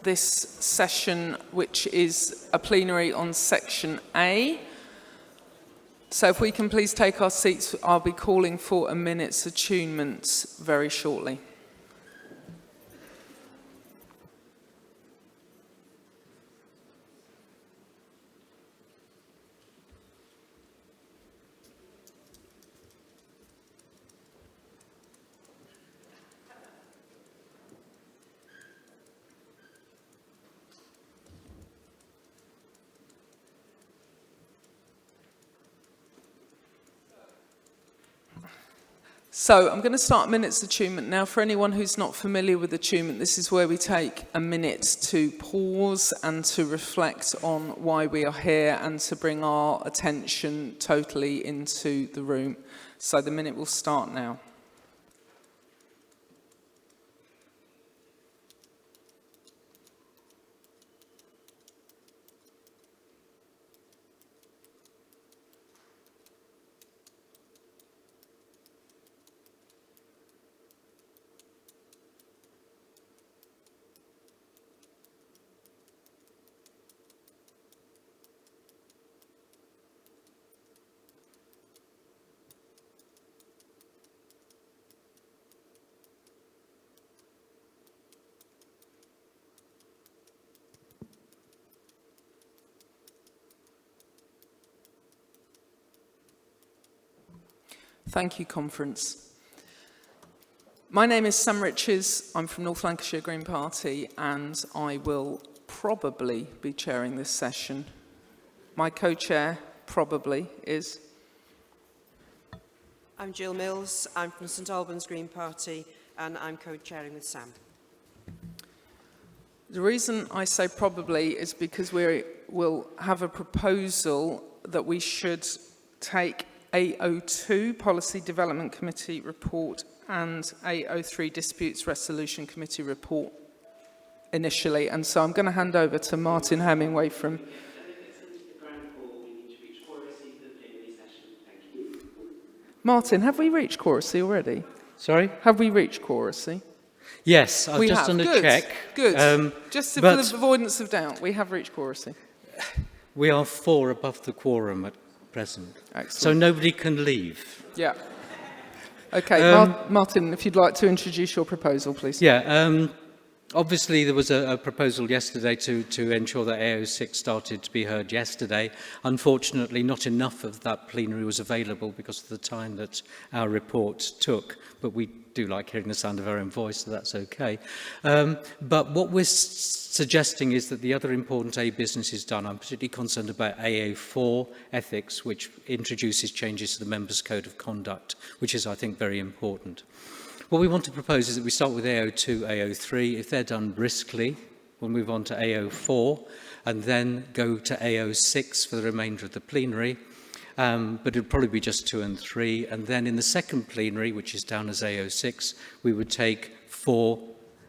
this session, which is a plenary on section A. So if we can please take our seats, I'll be calling for a minute's attunement very shortly. So I'm going to start minute's attunement now. For anyone who's not familiar with attunement, this is where we take a minute to pause and to reflect on why we are here and to bring our attention totally into the room. So the minute will start now. Thank you, conference. My name is Sam Riches. I'm from North Lancashire Green Party, and I will probably be chairing this session. My co-chair probably is... I'm Jill Mills. I'm from St Albans Green Party, and I'm co-chairing with Sam. The reason I say probably is because we will have a proposal that we should take A02 Policy Development Committee report and A03 Disputes Resolution Committee report initially. And so I'm going to hand over to Martin Hemingway from... Martin, have we reached Chorusy already? Sorry? Have we reached Chorusy? Yes, I've just done a check. Good. Just for the avoidance of doubt, we have reached Chorusy. We are 4 above the quorum at present. Excellent. So nobody can leave. Yeah. Okay, Martin, if you'd like to introduce your proposal, please. Yeah, obviously there was a proposal yesterday to ensure that A06 started to be heard yesterday. Unfortunately, not enough of that plenary was available because of the time that our report took, but we do like hearing the sound of our own voice, so that's okay. But what we're suggesting is that the other important A business is done. I'm particularly concerned about AA4 ethics, which introduces changes to the Members' Code of Conduct, which is, I think, very important. What we want to propose is that we start with A02, A03. If they're done briskly, we'll move on to A04 and then go to A06 for the remainder of the plenary. But it'll probably be just 2 and 3. And then in the second plenary, which is down as A06, we would take 4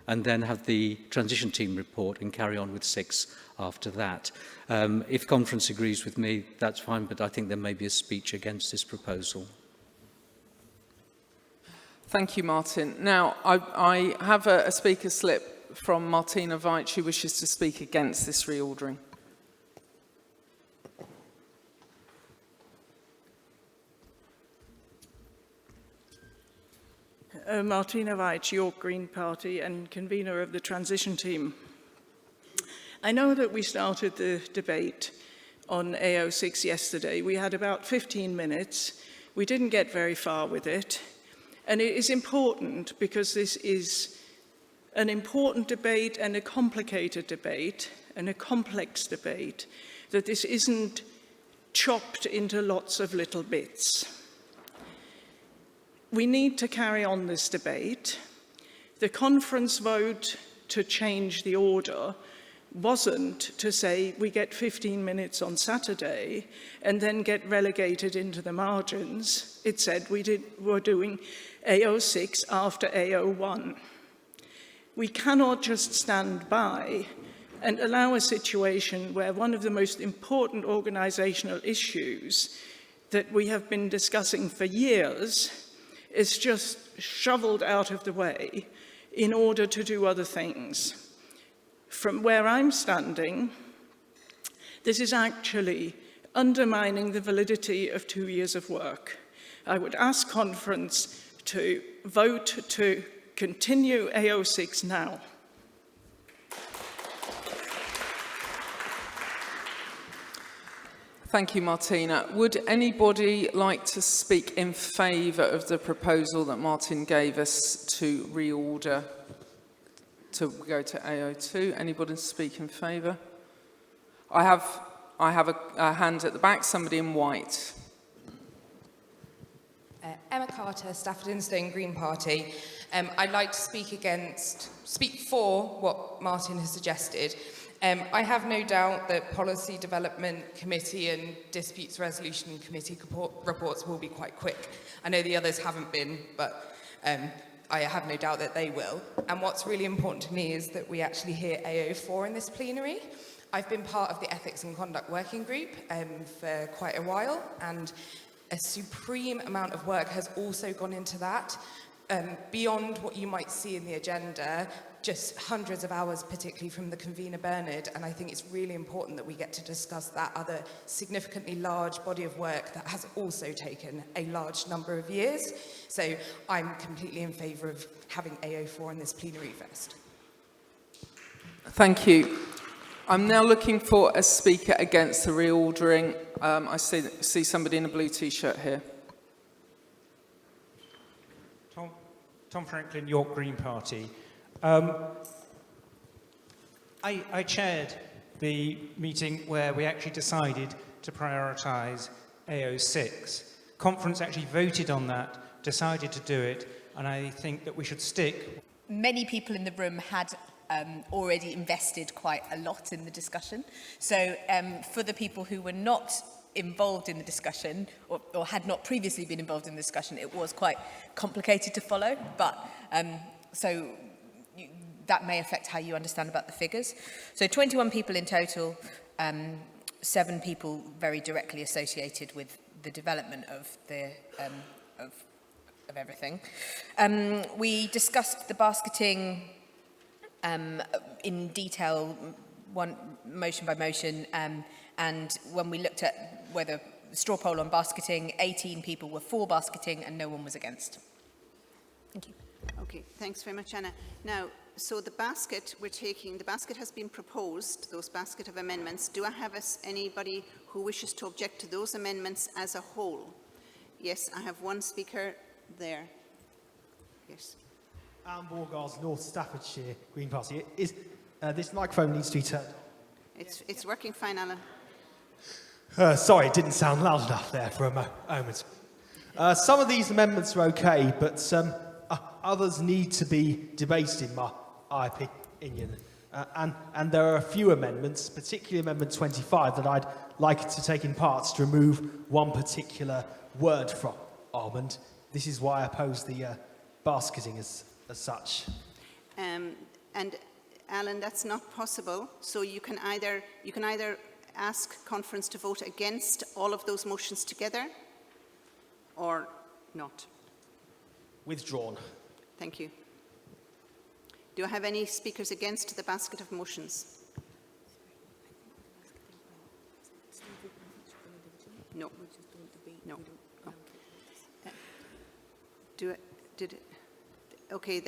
and then have the transition team report and carry on with 6 after that. If conference agrees with me, that's fine, but I think there may be a speech against this proposal. Thank you, Martin. Now, I have a speaker slip from Martina Weitsch, who wishes to speak against this reordering. Martina Weitsch, York Green Party and convener of the transition team. I know that we started the debate on A06 yesterday. We had about 15 minutes. We didn't get very far with it. And it is important because this is an important debate and a complicated debate and a complex debate, that this isn't chopped into lots of little bits. We need to carry on this debate. The conference vote to change the order wasn't to say we get 15 minutes on Saturday and then get relegated into the margins. It said we're doing A06 after A01. We cannot just stand by and allow a situation where one of the most important organisational issues that we have been discussing for years is just shoveled out of the way in order to do other things. From where I'm standing, this is actually undermining the validity of 2 years of work. I would ask conference to vote to continue A06 now. Thank you, Martina. Would anybody like to speak in favour of the proposal that Martin gave us to reorder to go to A02? Anybody speak in favour? I have a hand at the back, somebody in white. Emma Carter, Stafford Stone, Green Party. I'd like to speak for what Martin has suggested. I have no doubt that Policy Development Committee and Disputes Resolution Committee reports will be quite quick. I know the others haven't been, but I have no doubt that they will. And what's really important to me is that we actually hear A04 in this plenary. I've been part of the Ethics and Conduct Working Group for quite a while, and a supreme amount of work has also gone into that. Beyond what you might see in the agenda, just hundreds of hours, particularly from the convener Bernard, and I think it's really important that we get to discuss that other significantly large body of work that has also taken a large number of years. So I'm completely in favour of having A04 in this plenary first. Thank you. I'm now looking for a speaker against the reordering. I see somebody in a blue T-shirt here. Tom Franklin, York Green Party. I chaired the meeting where we actually decided to prioritise A06. Conference actually voted on that, decided to do it, and I think that we should stick. Many people in the room had already invested quite a lot in the discussion. So for the people who were not involved in the discussion or had not previously been involved in the discussion, it was quite complicated to follow, but that may affect how you understand about the figures. So 21 people in total, 7 people very directly associated with the development of the of everything. We discussed the basketing in detail, motion by motion, and when we looked at whether straw poll on basketing, 18 people were for basketing and no one was against. Thank you. Okay, thanks very much, Anna. Now, so the basket the basket has been proposed, those basket of amendments. Do I have anybody who wishes to object to those amendments as a whole? Yes, I have one speaker there. Yes. Alan Borgars, North Staffordshire, Green Party. This microphone needs to be turned on. It's working fine, Alan. Sorry, it didn't sound loud enough there for a moment. Some of these amendments are okay, but others need to be debated, in my opinion. And there are a few amendments, particularly Amendment 25, that I'd like to take in parts to remove one particular word from. And this is why I oppose the basketing as such. And Alan, that's not possible. So you can either ask conference to vote against all of those motions together, or not. Withdrawn. Thank you. Do I have any speakers against the basket of motions? No. No. Oh. Okay,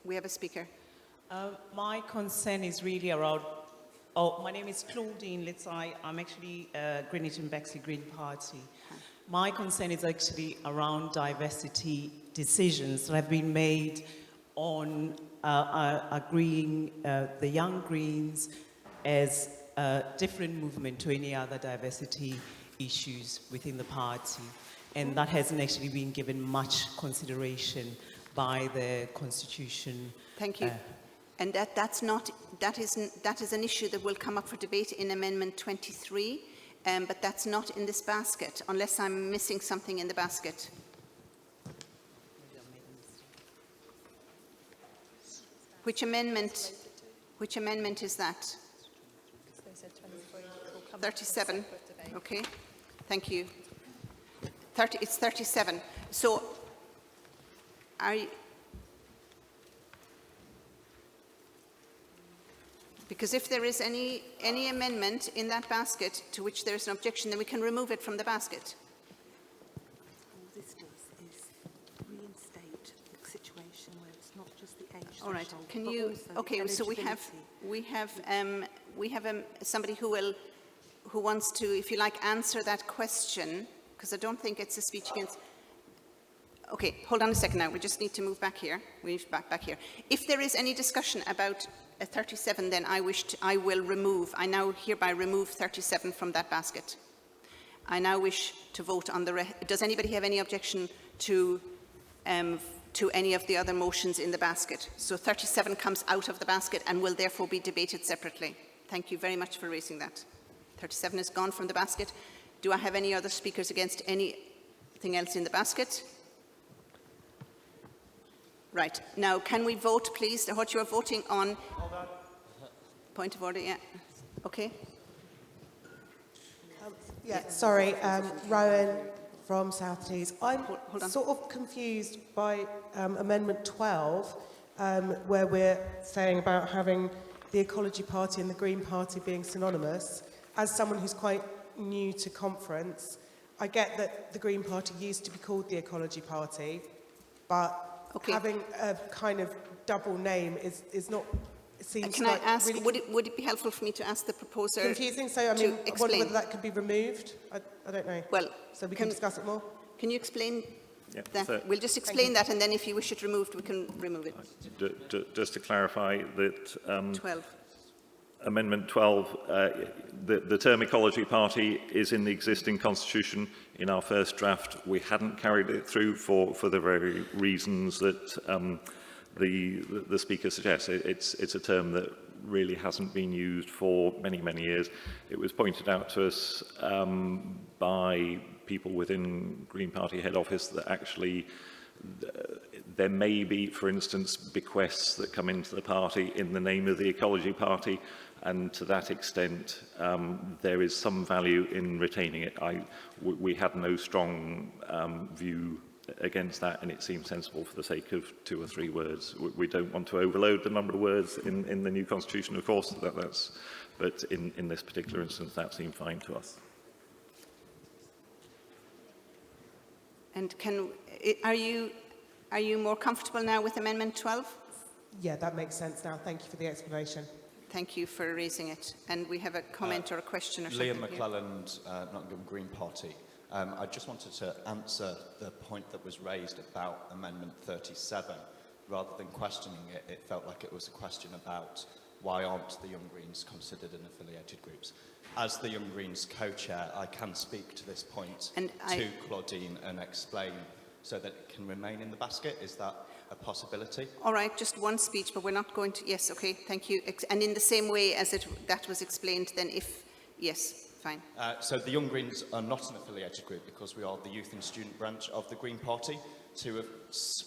we have a speaker. My concern is really around, my name is Claudine Litzai. I'm actually Greenwich and Bexley Green Party. My concern is actually around diversity decisions that have been made on agreeing the Young Greens as a different movement to any other diversity issues within the party. And that hasn't actually been given much consideration by the Constitution. Thank you. And that is an issue that will come up for debate in Amendment 23, but that's not in this basket, unless I'm missing something in the basket. Which amendment is that? 37. Okay. Thank you. It's 37. So, Because if there is any amendment in that basket to which there is an objection, then we can remove it from the basket. All this does is reinstate the situation where it's not just the age All right. threshold, Can but you? also Okay. So we have somebody who wants to, if you like, answer that question, because I don't think it's a speech against. Okay, hold on a second now. We just need to move back here. We need back here. If there is any discussion about 37, then I now hereby remove 37 from that basket. I now wish to vote on the. Does anybody have any objection to any of the other motions in the basket? So 37 comes out of the basket and will therefore be debated separately. Thank you very much for raising that. 37 is gone from the basket. Do I have any other speakers against anything else in the basket? Right. Now, can we vote, please, what you are voting on? Hold on. Point of order, yeah. Okay. Sorry, Rowan from South Tees. I'm Hold on. sort of confused by Amendment 12, where we're saying about having the Ecology Party and the Green Party being synonymous. As someone who's quite new to conference, I get that the Green Party used to be called the Ecology Party, but having a kind of double name is not. It seems Can like I ask? really Would it be helpful for me to ask the proposer? confusing. So I mean, I wonder whether that could be removed. I don't know. Well, so we can discuss it more. Can you explain that? So We'll just explain that, and then if you wish it removed, we can remove it. Just to clarify that 12. Amendment 12, the term Ecology Party is in the existing constitution. In our first draft, we hadn't carried it through for the very reasons that the Speaker suggests. It's a term that really hasn't been used for many, many years. It was pointed out to us by people within Green Party head office that actually there may be, for instance, bequests that come into the party in the name of the Ecology Party, and to that extent there is some value in retaining it. We had no strong view against that, and it seemed sensible for the sake of 2 or 3 words. We don't want to overload the number of words in the new constitution, of course, but in this particular instance that seemed fine to us. And are you more comfortable now with Amendment 12? Yeah, that makes sense now. Thank you for the explanation. Thank you for raising it. And we have a comment or a question or something. Liam McClelland, Nottingham Green Party. I just wanted to answer the point that was raised about Amendment 37. Rather than questioning it, it felt like it was a question about why aren't the Young Greens considered in affiliated groups. As the Young Greens co-chair, I can speak to this point to Claudine and explain so that it can remain in the basket. Is that a possibility? All right, just one speech, but we're not going to. Yes, okay, thank you. And in the same way as that was explained, then yes, fine. So the Young Greens are not an affiliated group because we are the youth and student branch of the Green Party. To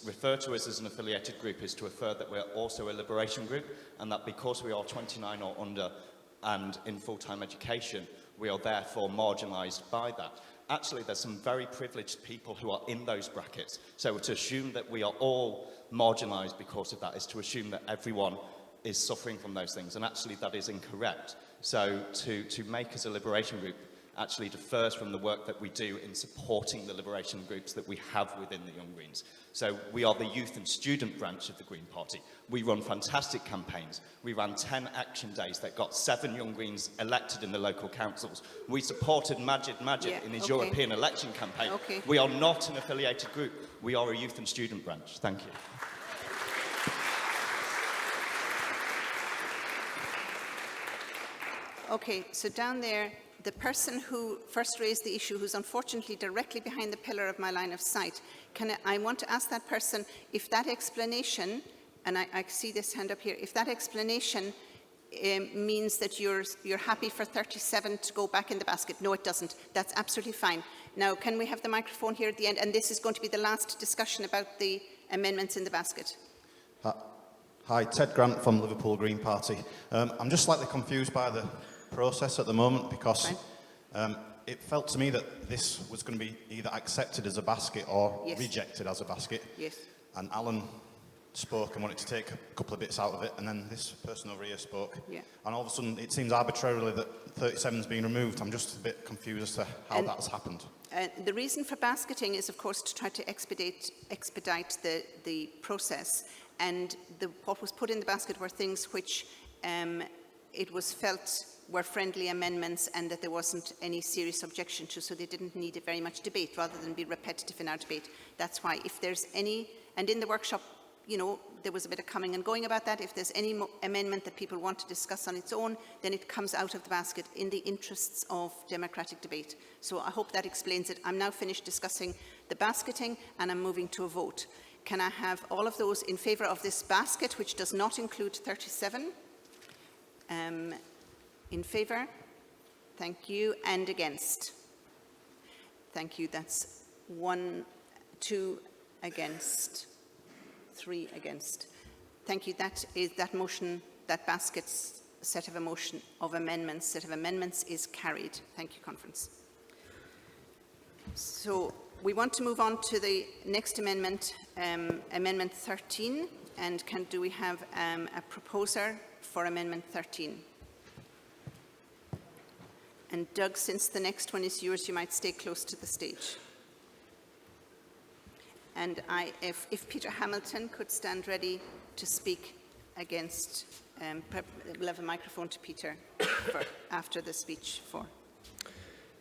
refer to us as an affiliated group is to refer that we're also a liberation group, and that because we are 29 or under and in full-time education, we are therefore marginalised by that. Actually, there's some very privileged people who are in those brackets. So to assume that we are all marginalised because of that is to assume that everyone is suffering from those things. And actually, that is incorrect. So to make us a liberation group actually differs from the work that we do in supporting the liberation groups that we have within the Young Greens. So we are the youth and student branch of the Green Party. We run fantastic campaigns. We ran 10 action days that got 7 Young Greens elected in the local councils. We supported Majid in his European election campaign. We are not an affiliated group. We are a youth and student branch. Thank you. Okay, so down there, the person who first raised the issue, who's unfortunately directly behind the pillar of my line of sight, I want to ask that person if that explanation, and I see this hand up here, if that explanation means that you're happy for 37 to go back in the basket. No, it doesn't. That's absolutely fine. Now, can we have the microphone here at the end? And this is going to be the last discussion about the amendments in the basket. Hi, Ted Grant from Liverpool Green Party. I'm just slightly confused by the process at the moment because it felt to me that this was going to be either accepted as a basket or rejected as a basket. Yes. And Alan spoke and wanted to take a couple of bits out of it, and then this person over here spoke. Yeah. And all of a sudden, it seems arbitrarily that 37's been removed. I'm just a bit confused as to how that's happened. The reason for basketing is, of course, to try to expedite the process. And what was put in the basket were things which it was felt were friendly amendments and that there wasn't any serious objection to, so they didn't need very much debate rather than be repetitive in our debate. That's why if there's any, and in the workshop, you know, there was a bit of coming and going about that. If there's any amendment that people want to discuss on its own, then it comes out of the basket in the interests of democratic debate. So I hope that explains it. I'm now finished discussing the basketing and I'm moving to a vote. Can I have all of those in favour of this basket, which does not include 37? In favour? Thank you. And against? Thank you. That's 1, 2 against, 3 against. Thank you. That is that motion, that basket's set of amendments is carried. Thank you, Conference. So we want to move on to the next amendment, Amendment 13. And do we have a proposer for Amendment 13? And Doug, since the next one is yours, you might stay close to the stage. And if Peter Hamilton could stand ready to speak against, we'll have a microphone to Peter after the speech for.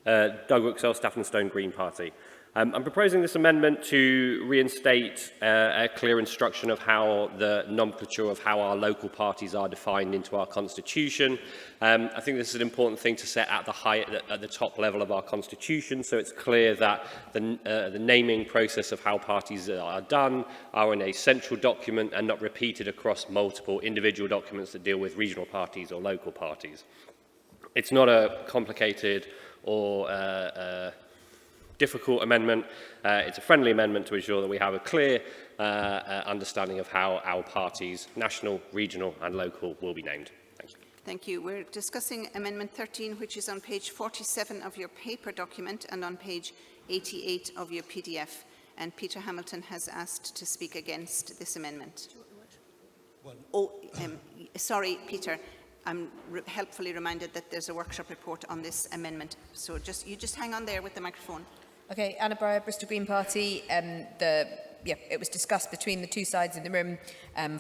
Doug Wicksell, Stafford and Stone, Green Party. I'm proposing this amendment to reinstate a clear instruction of how the nomenclature of how our local parties are defined into our constitution. I think this is an important thing to set at the top level of our constitution, so it's clear that the naming process of how parties are done are in a central document and not repeated across multiple individual documents that deal with regional parties or local parties. It's not a complicated or difficult amendment. It's a friendly amendment to ensure that we have a clear understanding of how our parties, national, regional and local, will be named. Thank you. Thank you. We're discussing Amendment 13, which is on page 47 of your paper document and on page 88 of your PDF. And Peter Hamilton has asked to speak against this amendment. Sorry, Peter. I'm helpfully reminded that there's a workshop report on this amendment. So you just hang on there with the microphone. Okay, Anna Breyer, Bristol Green Party. It was discussed between the two sides in the room.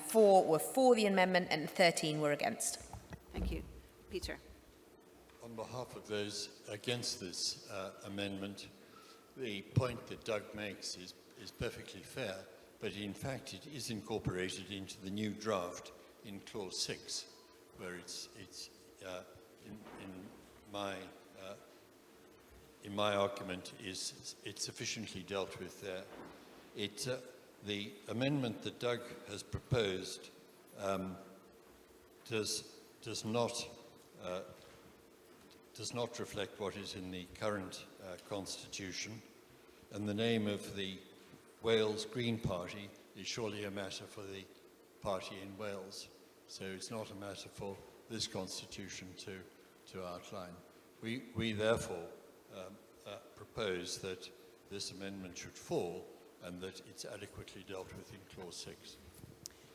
4 were for the amendment and 13 were against. Thank you. Peter. On behalf of those against this amendment, the point that Doug makes is perfectly fair, but in fact it is incorporated into the new draft in Clause 6, where it's in my argument it's sufficiently dealt with there. The amendment that Doug has proposed does not reflect what is in the current constitution, and the name of the Wales Green Party is surely a matter for the party in Wales. So it's not a matter for this constitution to outline. We therefore propose that this amendment should fall and that it's adequately dealt with in Clause 6.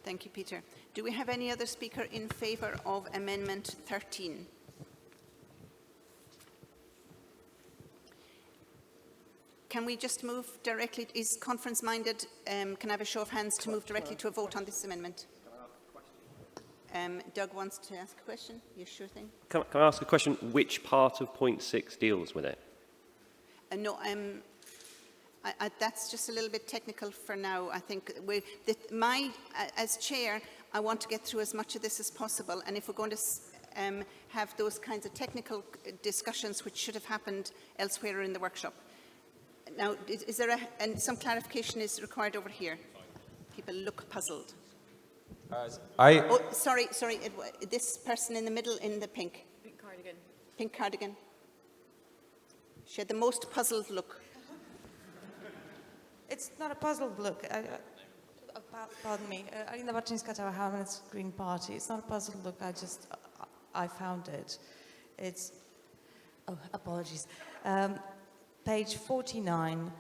Thank you, Peter. Do we have any other speaker in favour of Amendment 13? Can we just move directly? Is conference minded? Can I have a show of hands to move directly to a vote on this amendment? Doug wants to ask a question. You sure thing? Can I ask a question? Which part of point 6 deals with it? No, that's just a little bit technical for now. I think as chair, I want to get through as much of this as possible. And if we're going to have those kinds of technical discussions, which should have happened elsewhere or in the workshop. Now, is there and some clarification is required over here? People look puzzled. Sorry. This person in the middle in the pink. Pink cardigan. Pink cardigan. She had the most puzzled look. It's not a puzzled look. Pardon me. Alina Baczyńska, Tower Hamlets, Green Party. It's not a puzzled look. I found it. It's, apologies. Page 49,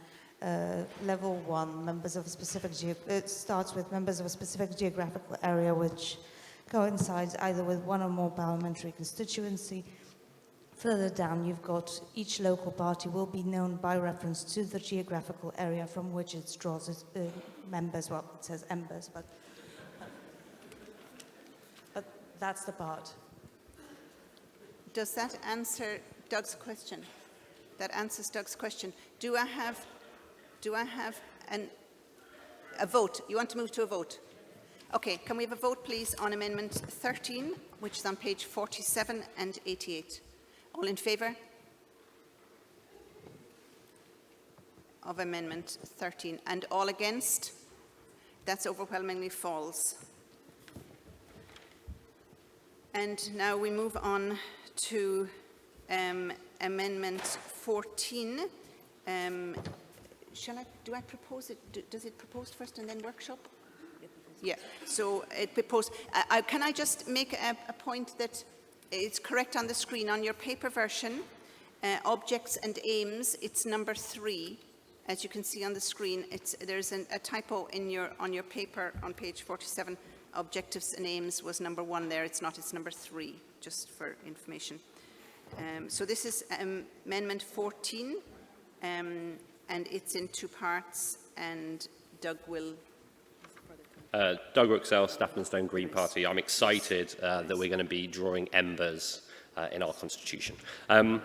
level 1, members of a specific it starts with members of a specific geographical area which coincides either with one or more parliamentary constituency. Further down, you've got each local party will be known by reference to the geographical area from which it draws its members. Well, it says members, but that's the part. Does that answer Doug's question? That answers Doug's question. Do I have a vote? You want to move to a vote? Okay, can we have a vote, please, on Amendment 13, which is on page 47 and 88? All in favour of Amendment 13? And all against? That's overwhelmingly false. And now we move on to Amendment 14. Do I propose it? Does it propose first and then workshop? Yeah, so it proposed. Can I just make a point that it's correct on the screen? On your paper version, objects and aims, it's number 3. As you can see on the screen, there's a typo on your paper on page 47. Objectives and aims was number 1 there. It's not, it's number 3, just for information. So this is Amendment 14, and it's in 2 parts, and Doug will... Doug Ruxell, Stafford Stone Green Party. I'm excited that we're going to be drawing embers in our constitution. Amendment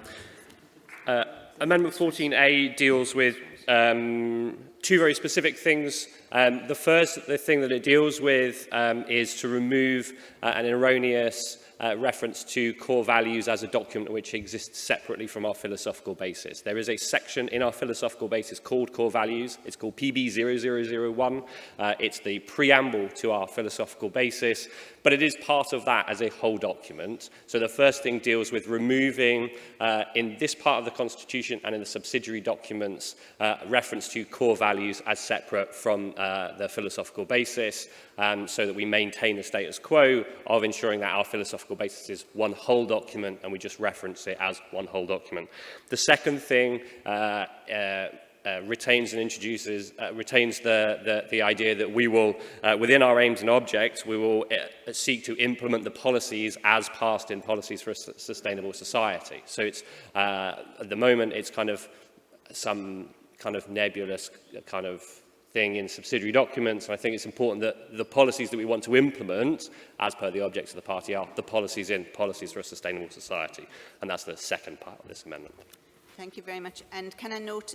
14A deals with 2 very specific things. The thing that it deals with is to remove an erroneous reference to core values as a document which exists separately from our philosophical basis. There is a section in our philosophical basis called core values. It's called PB0001. It's the preamble to our philosophical basis, but it is part of that as a whole document. So the first thing deals with removing, in this part of the Constitution and in the subsidiary documents, reference to core values as separate from the philosophical basis, so that we maintain the status quo of ensuring that our philosophical basis is one whole document and we just reference it as one whole document. The second thing retains and introduces, retains the idea that we will, within our aims and objects, we will seek to implement the policies as passed in Policies for a Sustainable Society. So it's, at the moment, it's kind of some kind of nebulous kind of thing in subsidiary documents, and I think it's important that the policies that we want to implement, as per the objects of the party, are the policies in Policies for a Sustainable Society, and that's the second part of this amendment. Thank you very much. And can I note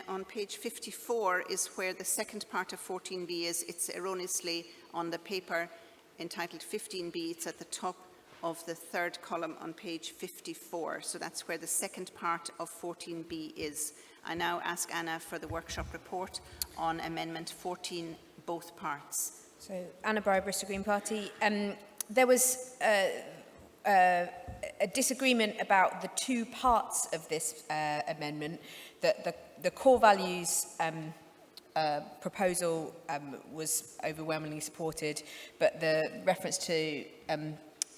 on page 54 is where the second part of 14B is. It's erroneously on the paper entitled 15B. It's at the top of the 3rd column on page 54. So that's where the second part of 14B is. I now ask Anna for the workshop report on Amendment 14, both parts. So, Anna Bry, Bristol Green Party. There was a disagreement about the 2 parts of this amendment. The core values proposal was overwhelmingly supported, but the reference to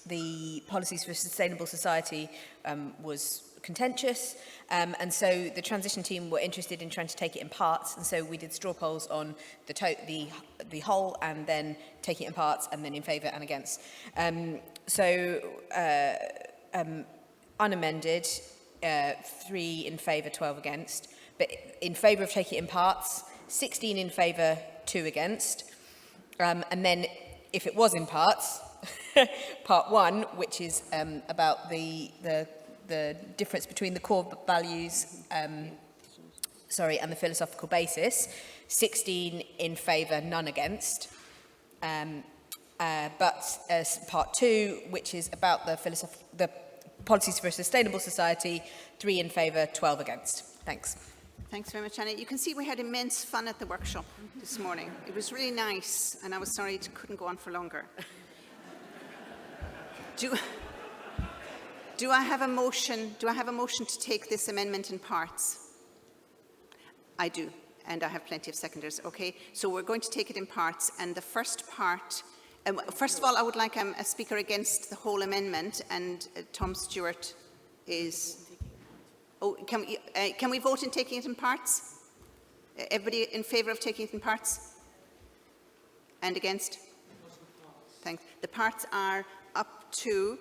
the Policies for a Sustainable Society was contentious, and so the transition team were interested in trying to take it in parts, and so we did straw polls on the whole, and then taking it in parts, and then in favour and against. Unamended, 3 in favour, 12 against, but in favour of taking it in parts, 16 in favour, 2 against, and then if it was in parts, part 1, which is about the difference between the core values and the philosophical basis, 16 in favour, none against. But as part 2, which is about the Policies for a Sustainable Society, 3 in favour, 12 against. Thanks. Thanks very much, Anna. You can see we had immense fun at the workshop this morning. It was really nice, and I was sorry it couldn't go on for longer. Do I have a motion? Do I have a motion to take this amendment in parts? I do, and I have plenty of seconders. Okay, so we're going to take it in parts, and the first part. First of all, I would like a speaker against the whole amendment, and Tom Stewart is. Oh, can we vote in taking it in parts? Everybody in favour of taking it in parts? And against? Thanks. The parts are up to,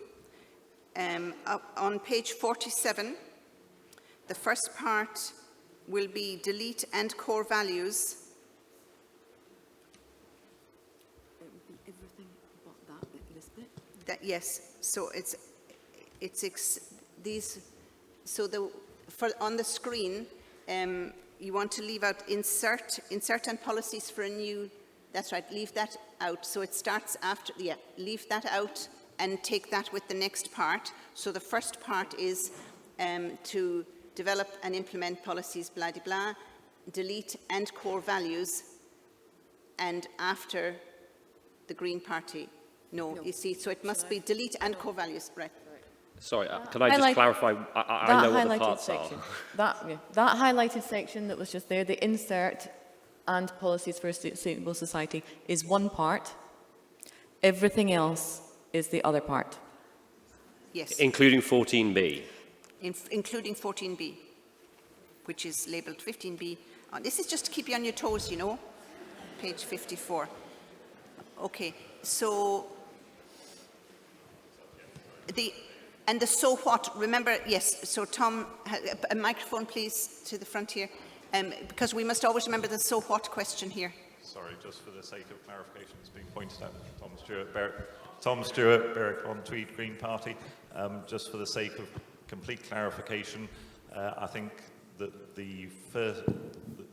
up on page 47. The first part will be delete and core values. Everything but that bit, Elizabeth. That, yes, so these, so on the screen, you want to leave out insert and policies for a new, that's right, leave that out. So it starts after, yeah, leave that out and take that with the next part. So the first part is to develop and implement policies, blah, blah, blah, delete and core values, and after the Green Party. No, you see, so it must be delete and core values, right? Sorry, can I just clarify? I know what the parts section, are. that highlighted section that was just there, the insert and policies for a sustainable society, is one part. Everything else is the other part. Yes. Including 14B. Including 14B, which is labelled 15B. This is just to keep you on your toes, you know. Page 54. Okay, so the so what, remember, yes, so Tom, a microphone please to the front here, because we must always remember the so what question here. Sorry, just for the sake of clarification, it's being pointed out, Tom Stewart, Berwick-on-Tweed, Green Party. Just for the sake of complete clarification, I think that the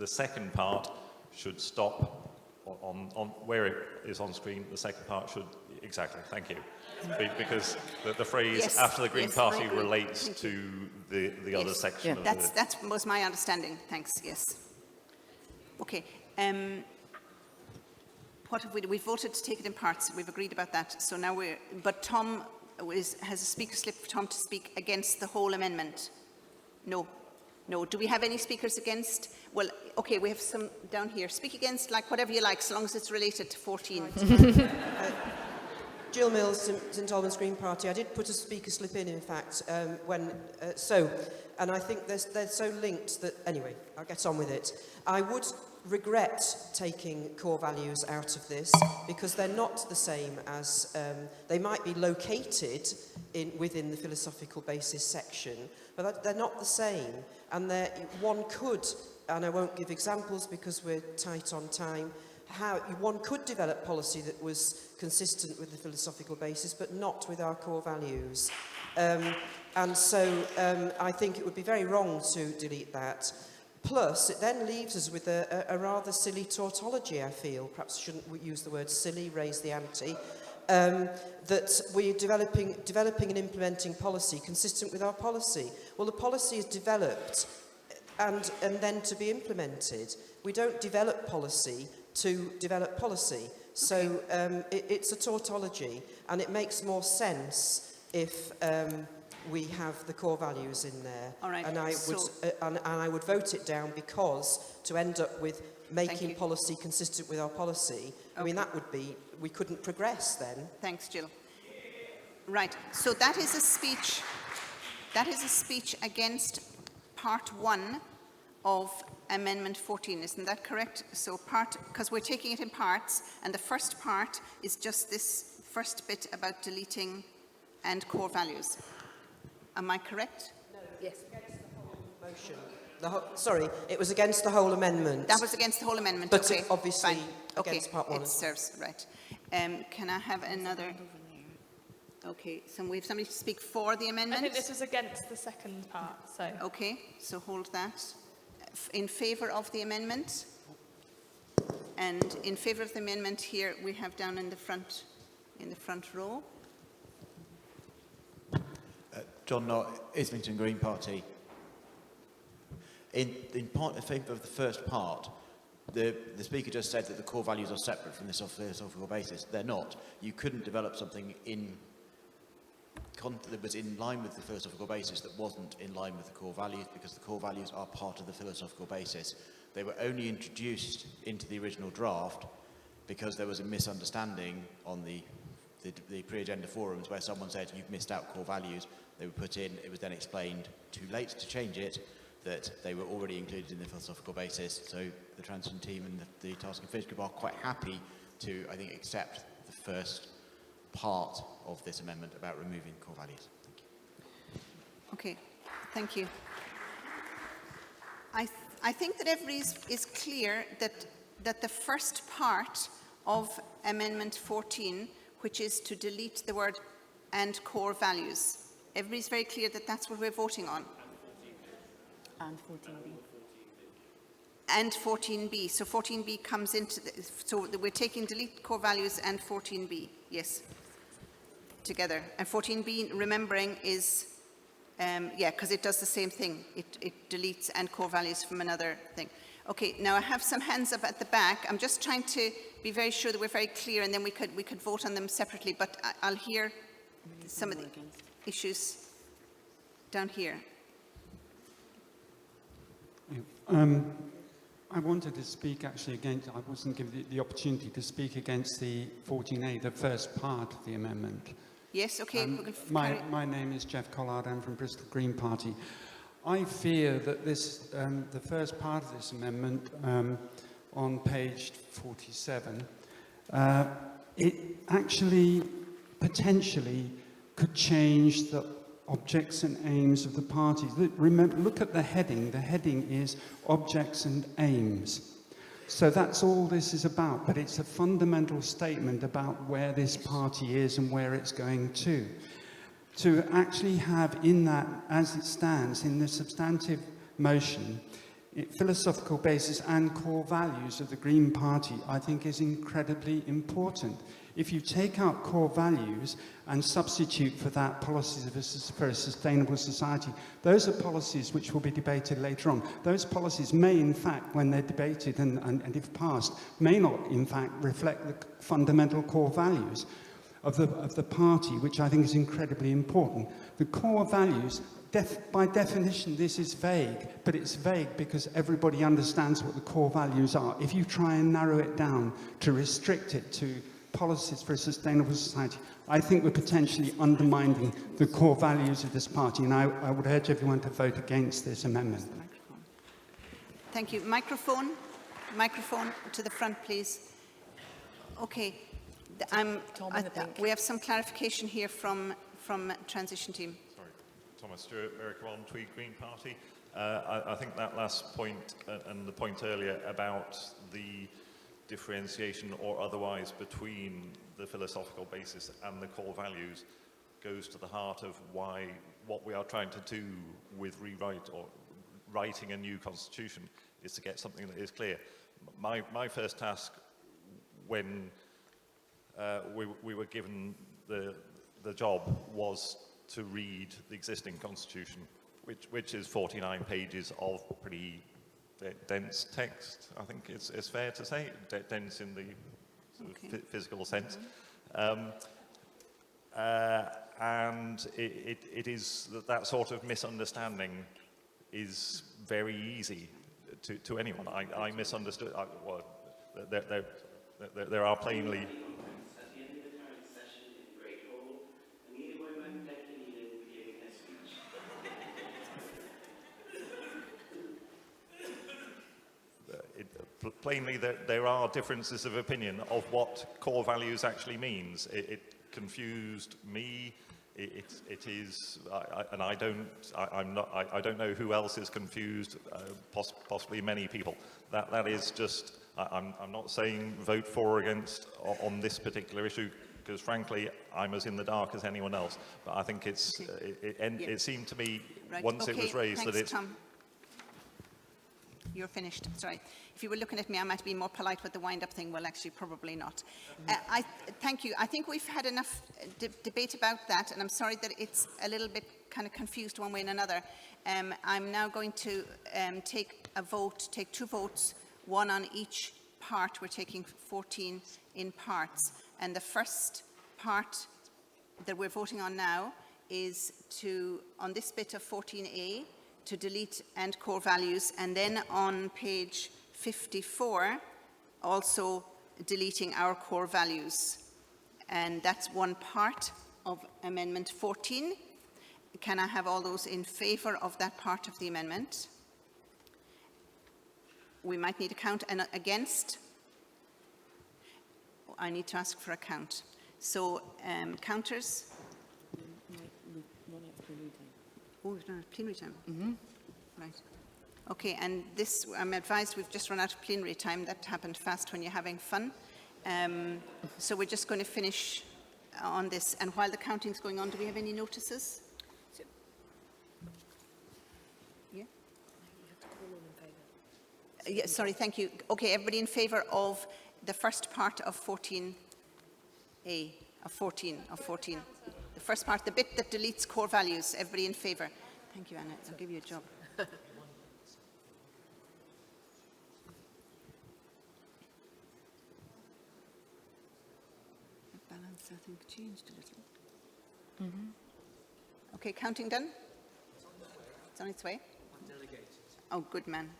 second part should stop on where it is on screen. The second part should, exactly, thank you. Because the phrase yes, after the Green yes, Party relates to the yes, other section. Yeah. Of that was my understanding, thanks, yes. Okay, what have we voted to take it in parts, we've agreed about that, so now but Tom has a speaker slip for Tom to speak against the whole amendment. No. No. Do we have any speakers against? Well, okay, we have some down here. Speak against, like, whatever you like, so long as it's related to 14. Jill Mills, St Albans Green Party. I did put a speaker slip in fact, and I think they're so linked that, anyway, I'll get on with it. I would regret taking core values out of this because they're not the same as, they might be located within the philosophical basis section, but they're not the same. And one could, and I won't give examples because we're tight on time, how one could develop policy that was consistent with the philosophical basis, but not with our core values. And so I think it would be very wrong to delete that. Plus, it then leaves us with a rather silly tautology, I feel. Perhaps I shouldn't use the word silly, raise the ante. That we're developing and implementing policy consistent with our policy. Well, the policy is developed and then to be implemented. We don't develop policy to develop policy. So it's a tautology, and it makes more sense if we have the core values in there. All right. And I would vote it down because to end up with making policy consistent with our policy, I mean, that would be, we couldn't progress then. Thanks, Jill. Right, so that is a speech against part 1 of Amendment 14, isn't that correct? So because we're taking it in parts, and the first part is just this first bit about deleting and core values. Am I correct? No, yes. Against the whole motion. Sorry, it was against the whole amendment. That was against the whole amendment, but okay. Obviously fine. against part 1. It serves, right. Can I have another? Okay, so we have somebody to speak for the amendment? I think this was against the second part, so. Okay, so hold that. In favour of the amendment? And in favour of the amendment here, we have down in the front row. John Knott, Islington Green Party. In favour of the first part, the speaker just said that the core values are separate from this philosophical basis. They're not. You couldn't develop something that was in line with the philosophical basis that wasn't in line with the core values, because the core values are part of the philosophical basis. They were only introduced into the original draft because there was a misunderstanding on the pre-agenda forums where someone said, you've missed out core values. They were put in, it was then explained too late to change it, that they were already included in the philosophical basis. So the transition team and the task and finish group are quite happy to, I think, accept the first part of this amendment about removing core values. Thank you. Okay, thank you. I think that everybody is clear that the first part of Amendment 14, which is to delete the word "and core values," everybody's very clear that that's what we're voting on. And 14B. And 14B. So 14B comes into the, so we're taking delete core values and 14B, yes, together. And 14B, remembering, is, yeah, because it does the same thing. It deletes and core values from another thing. Okay, now I have some hands up at the back. I'm just trying to be very sure that we're very clear, and then we could vote on them separately, but I'll hear some of the issues down here. I wanted to speak actually against, I wasn't given the opportunity to speak against the 14A, the first part of the amendment. Yes, okay. My name is Jeff Collard, I'm from Bristol Green Party. I fear that this, the first part of this amendment on page 47, it actually potentially could change the objects and aims of the parties. Remember, look at the heading. The heading is objects and aims. So that's all this is about, but it's a fundamental statement about where this party is and where it's going to. To actually have in that, as it stands, in the substantive motion, philosophical basis and core values of the Green Party, I think is incredibly important. If you take out core values and substitute for that policies for a sustainable society, those are policies which will be debated later on. Those policies may, in fact, when they're debated and if passed, may not, in fact, reflect the fundamental core values of the party, which I think is incredibly important. The core values, by definition, this is vague, but it's vague because everybody understands what the core values are. If you try and narrow it down to restrict it to policies for a sustainable society, I think we're potentially undermining the core values of this party, and I would urge everyone to vote against this amendment. Thank you. Microphone to the front, please. Okay, we have some clarification here from transition team. Sorry, Thomas Stewart, Eric One, Tweed Green Party. I think that last point and the point earlier about the differentiation or otherwise between the philosophical basis and the core values goes to the heart of what we are trying to do with rewrite or writing a new constitution is to get something that is clear. My first task when we were given the job was to read the existing constitution, which is 49 pages of pretty dense text, I think it's fair to say, dense in the sort of physical sense. And it is that sort of misunderstanding is very easy to anyone. I misunderstood. Well, there are plainly... Plainly, there are differences of opinion of what core values actually means. It confused me. It is, and I don't know who else is confused. Possibly many people. That is just. I'm not saying vote for or against on this particular issue, because frankly, I'm as in the dark as anyone else. But I think it seemed to me once it was raised that it's. Tom. You're finished. Sorry. If you were looking at me, I might be more polite with the wind-up thing. Well, actually, probably not. Thank you. I think we've had enough debate about that, and I'm sorry that it's a little bit kind of confused one way and another. I'm now going to take two votes, one on each part. We're taking 14 in parts. And the first part that we're voting on now is on this bit of 14A, to delete and core values, and then on page 54, also deleting our core values. And that's one part of Amendment 14. Can I have all those in favour of that part of the amendment? we might need a count. And against? I need to ask for a count. So, counters? Oh, we've run out of plenary time. Right. Okay, and this, I'm advised we've just run out of plenary time. That happened fast when you're having fun. So we're just going to finish on this. And while the counting's going on, do we have any notices? Yeah? Yeah, sorry, thank you. Okay, everybody in favour of the first part of 14A, of 14. The first part, the bit that deletes core values. Everybody in favour? Thank you, Anna. I'll give you a job. Balance, I think, changed a little. Okay, counting done? It's on its way? Oh, good man.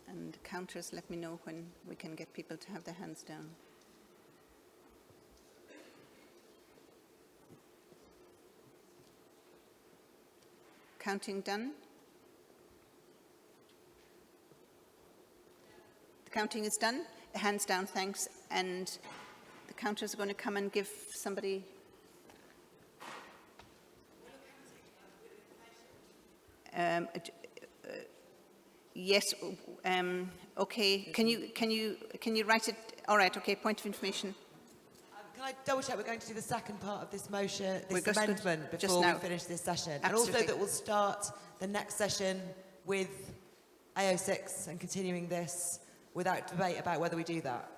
And counters, let me know when we can get people to have their hands down. Counting done? The counting is done. Hands down, thanks. And the counters are going to come and give somebody... yes. Okay. Can you write it? All right. Okay. Point of information. Can I double check we're going to do the second part of this motion, We're this just amendment, just before now. we finish this session? Absolutely. And also that we'll start the next session with A06 and continuing this without debate about whether we do that.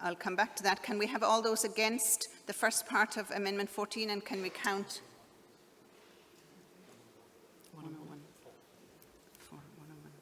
I'll come back to that. Can we have all those against the first part of Amendment 14, and can we count? 101. 4, 101.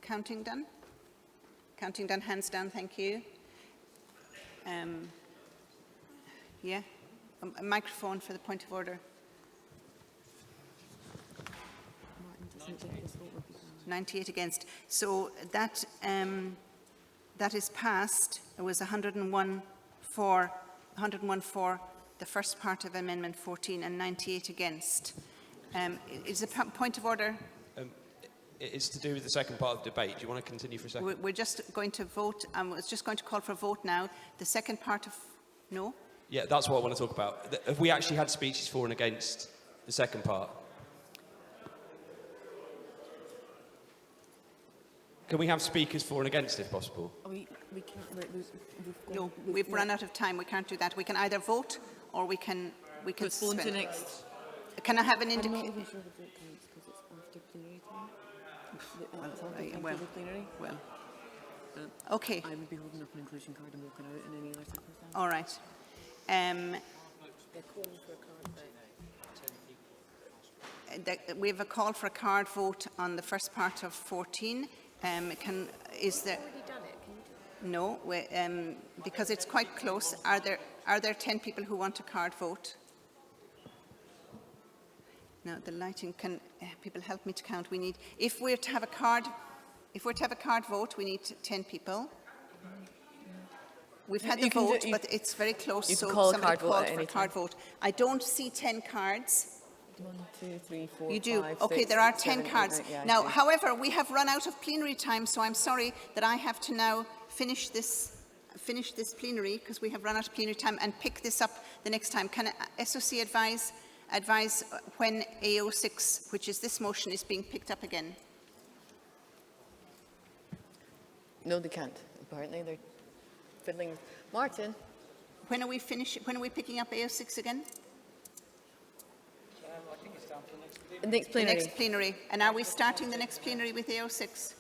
Counting done? Counting done, hands down, thank you. Yeah, a microphone for the point of order. 98 against. So that that is passed. It was 101 for the first part of Amendment 14 and 98 against. Is a point of order? It's to do with the second part of the debate. Do you want to continue for a second? We're just going to vote. I was just going to call for a vote now. The second part of... No? Yeah, that's what I want to talk about. Have we actually had speeches for and against the second part? Can we have speakers for and against, if possible? We can't. We've run out of time. We can't do that. We can either vote or we can Postpone to suspend. next. Can I have an I'm not indication? even sure the vote counts because it's after plenary time. Well, okay. I would be holding up an inclusion card and walking out in any other circumstance. All right. We have a call for a card vote on the first part of 14. Is there? No, because it's quite close. Are there 10 people who want a card vote? No, the lighting. Can people help me to count? We need, if we're to have a card vote, we need 10 people. We've had the vote, but it's very close, so somebody called for a card vote. I don't see 10 cards. 1, 2, 3, 4, You do? 5, Okay, 6, there are 7, 10 cards. 8, 9, yeah, Now, I see. however, we have run out of plenary time, so I'm sorry that I have to now finish this plenary, because we have run out of plenary time, and pick this up the next time. Can SOC advise when A06, which is this motion, is being picked up again? No, they can't. Apparently, they're fiddling with... Martin? when are we when are we picking up A06 again? I think it's down for the next plenary. The next plenary. And are we starting the next plenary with AO6?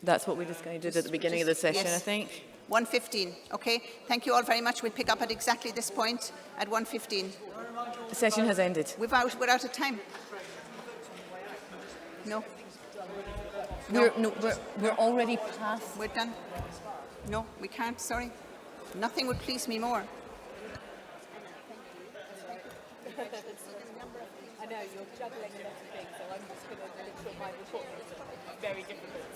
That's what we decided at the beginning of the session, yes. I think. 1:15. Okay. Thank you all very much. We'll pick up at exactly this point at 1:15. The session has ended. We're out of time. No. We're already past. We're done. No, we can't. Sorry. Nothing would please me more. I know, you're juggling a lot of things, so I'm just going to make sure my report is very difficult.